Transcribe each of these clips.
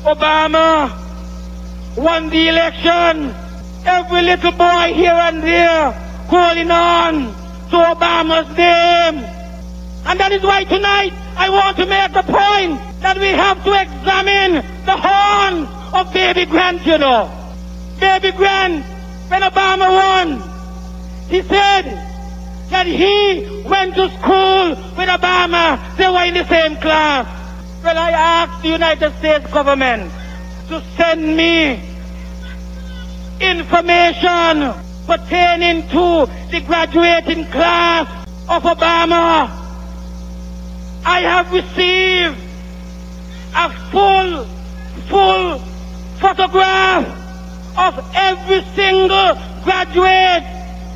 Obama won the election, every little boy here and there calling on to Obama's name. And that is why tonight I want to make the point that we have to examine the horn of Baby Grant, you know. Baby Grant, when Obama won, he said that he went to school with Obama. They were in the same class. Well, I asked the United States government to send me information pertaining to the graduating class of Obama. I have received a full photograph of every single graduate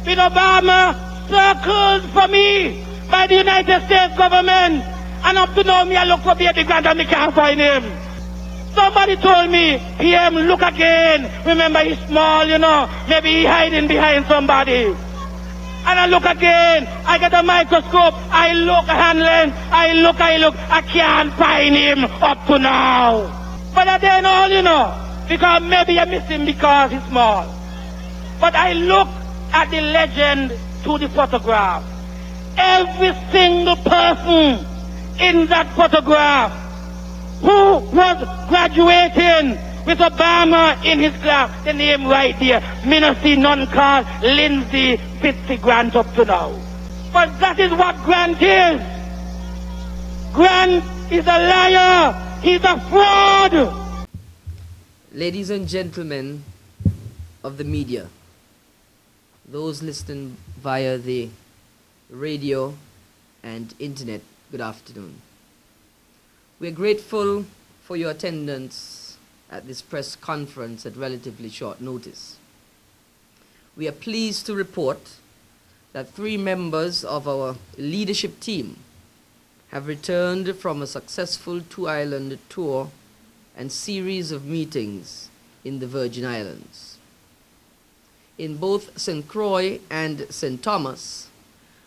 with Obama circled for me by the United States government. And up to now, I look for Baby Grant and I can't find him. Somebody told me, PM, look again. Remember, he's small, you know. Maybe he's hiding behind somebody. And I look again. I get a microscope. I look, handling. I look. I can't find him up to now. But I don't know, you know, because maybe I miss him because he's small. But I look at the legend to the photograph. Every single person in that photograph who was graduating with Obama in his class, the name right there, me not see none called Lindsay Grant up to now. But that is what Grant is. Grant is a liar. He's a fraud. Ladies and gentlemen of the media, those listening via the radio and internet, good afternoon. We're grateful for your attendance at this press conference at relatively short notice. We are pleased to report that 3 members of our leadership team have returned from a successful 2-island tour and series of meetings in the Virgin Islands. In both St. Croix and St. Thomas,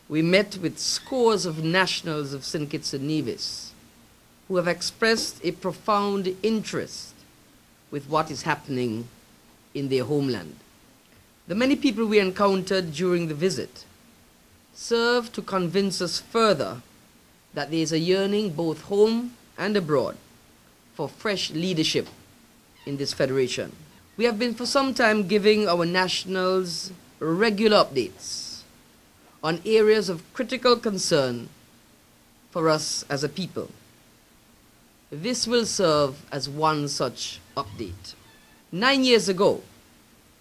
we met with scores of nationals of St. Kitts and Nevis who have expressed a profound interest with what is happening in their homeland. The many people we encountered during the visit serve to convince us further that there is a yearning both home and abroad for fresh leadership in this federation. We have been for some time giving our nationals regular updates on areas of critical concern for us as a people. This will serve as one such update. 9 years ago,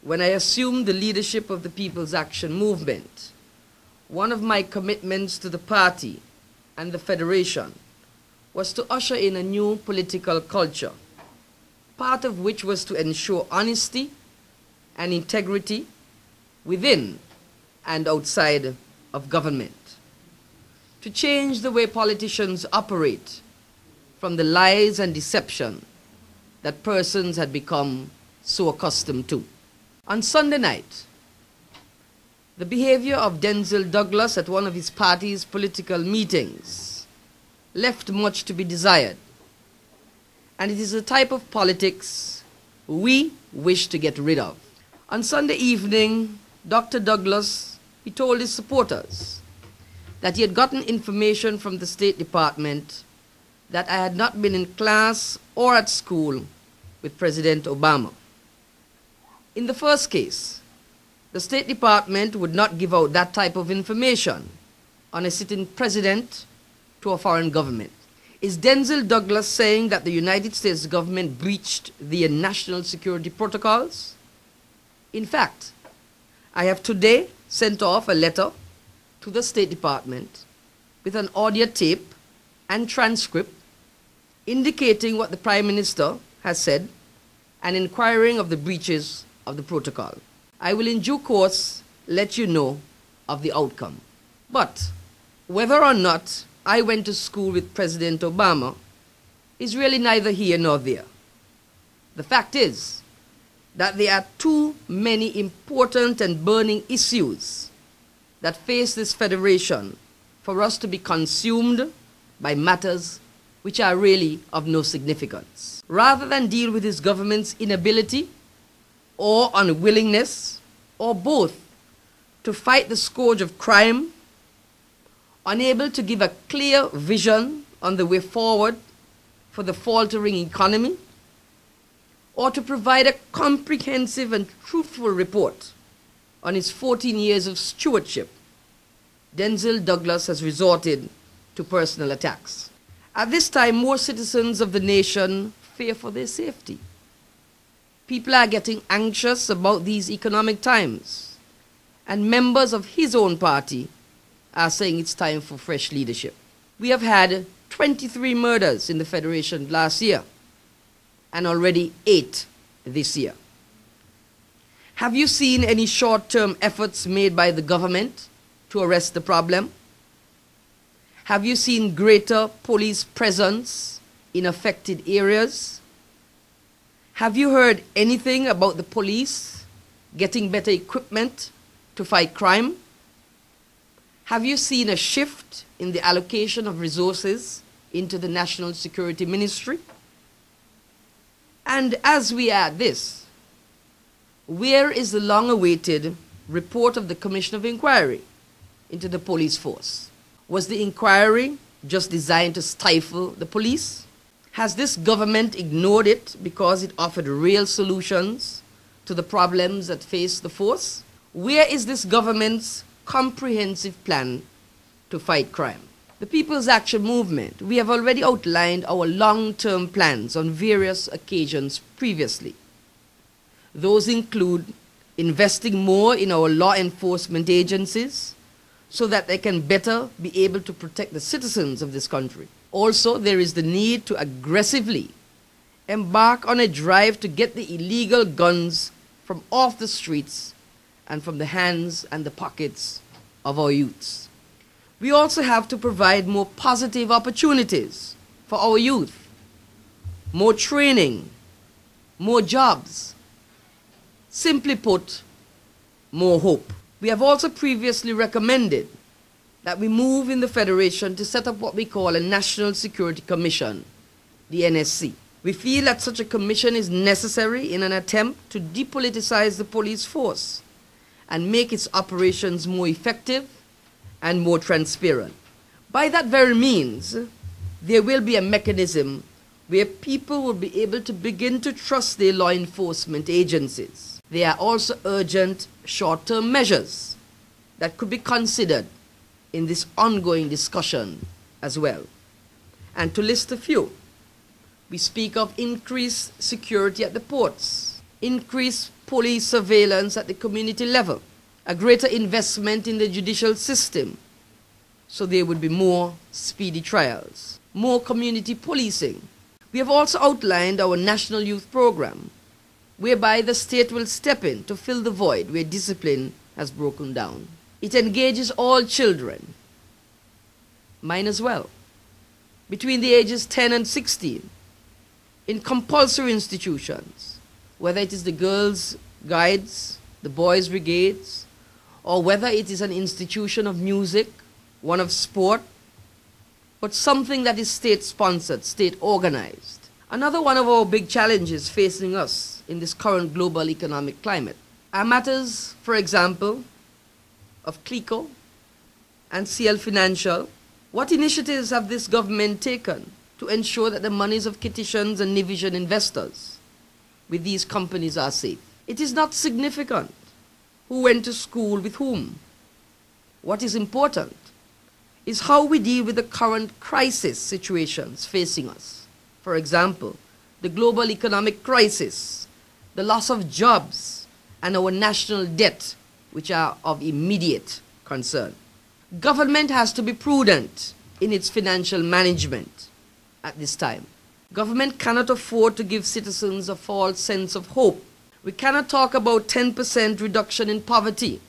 when I assumed the leadership of the People's Action Movement, one of my commitments to the party and the Federation was to usher in a new political culture, part of which was to ensure honesty and integrity within and outside of government, to change the way politicians operate from the lies and deception that persons had become so accustomed to. On Sunday night, the behavior of Denzil Douglas at one of his party's political meetings left much to be desired, and it is a type of politics we wish to get rid of. On Sunday evening, Dr. Douglas, he told his supporters that he had gotten information from the State Department that I had not been in class or at school with President Obama. In the first case, the State Department would not give out that type of information on a sitting president to a foreign government. Is Denzil Douglas saying that the United States government breached the national security protocols? In fact, I have today sent off a letter to the State Department with an audio tape and transcript indicating what the Prime Minister has said and inquiring of the breaches of the protocol. I will in due course let you know of the outcome. But whether or not I went to school with President Obama is really neither here nor there. The fact is that there are too many important and burning issues that face this federation for us to be consumed by matters which are really of no significance. Rather than deal with his government's inability or unwillingness, or both, to fight the scourge of crime, unable to give a clear vision on the way forward for the faltering economy, or to provide a comprehensive and truthful report on his 14 years of stewardship, Denzil Douglas has resorted to personal attacks. At this time, more citizens of the nation fear for their safety. People are getting anxious about these economic times, and members of his own party are saying it's time for fresh leadership. We have had 23 murders in the Federation last year, and already 8 this year. Have you seen any short-term efforts made by the government to arrest the problem? Have you seen greater police presence in affected areas? Have you heard anything about the police getting better equipment to fight crime? Have you seen a shift in the allocation of resources into the National Security Ministry? And as we add this, where is the long-awaited report of the Commission of Inquiry into the police force? Was the inquiry just designed to stifle the police? Has this government ignored it because it offered real solutions to the problems that face the force? Where is this government's comprehensive plan to fight crime? The People's Action Movement, we have already outlined our long-term plans on various occasions previously. Those include investing more in our law enforcement agencies so that they can better be able to protect the citizens of this country. Also, there is the need to aggressively embark on a drive to get the illegal guns from off the streets and from the hands and the pockets of our youths. We also have to provide more positive opportunities for our youth, more training, more jobs. Simply put, more hope. We have also previously recommended that we move in the Federation to set up what we call a National Security Commission, the NSC. We feel that such a commission is necessary in an attempt to depoliticize the police force and make its operations more effective and more transparent. By that very means, there will be a mechanism where people will be able to begin to trust their law enforcement agencies. There are also urgent short-term measures that could be considered in this ongoing discussion as well. And to list a few, we speak of increased security at the ports, increased police surveillance at the community level, a greater investment in the judicial system, so there would be more speedy trials, more community policing. We have also outlined our National Youth Program, whereby the state will step in to fill the void where discipline has broken down. It engages all children, mine as well, between the ages 10 and 16, in compulsory institutions, whether it is the girls' guides, the boys' brigades, or whether it is an institution of music, one of sport, but something that is state-sponsored, state-organized. Another one of our big challenges facing us in this current global economic climate are matters, for example, of CLICO and CL Financial. What initiatives have this government taken to ensure that the monies of Kitishans and Nivision investors with these companies are safe? It is not significant who went to school with whom. What is important is how we deal with the current crisis situations facing us. For example, the global economic crisis, the loss of jobs, and our national debt, which are of immediate concern. Government has to be prudent in its financial management at this time. Government cannot afford to give citizens a false sense of hope. We cannot talk about 10% reduction in poverty,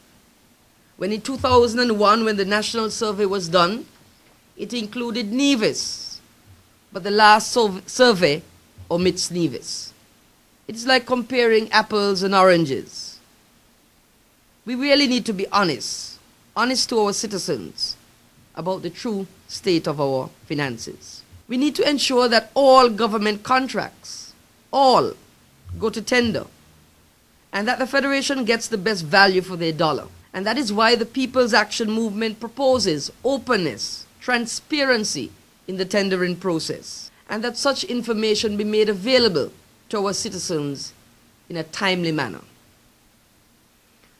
when in 2001, when the national survey was done, it included Nevis, but the last survey omits Nevis. It's like comparing apples and oranges. We really need to be honest to our citizens about the true state of our finances. We need to ensure that all government contracts, all, go to tender, and that the Federation gets the best value for their dollar. And that is why the People's Action Movement proposes openness, transparency in the tendering process, and that such information be made available to our citizens in a timely manner.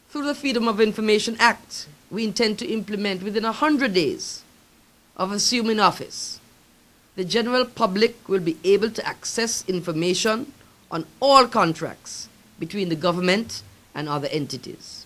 Through the Freedom of Information Act, we intend to implement within 100 days of assuming office. The general public will be able to access information on all contracts between the government and other entities.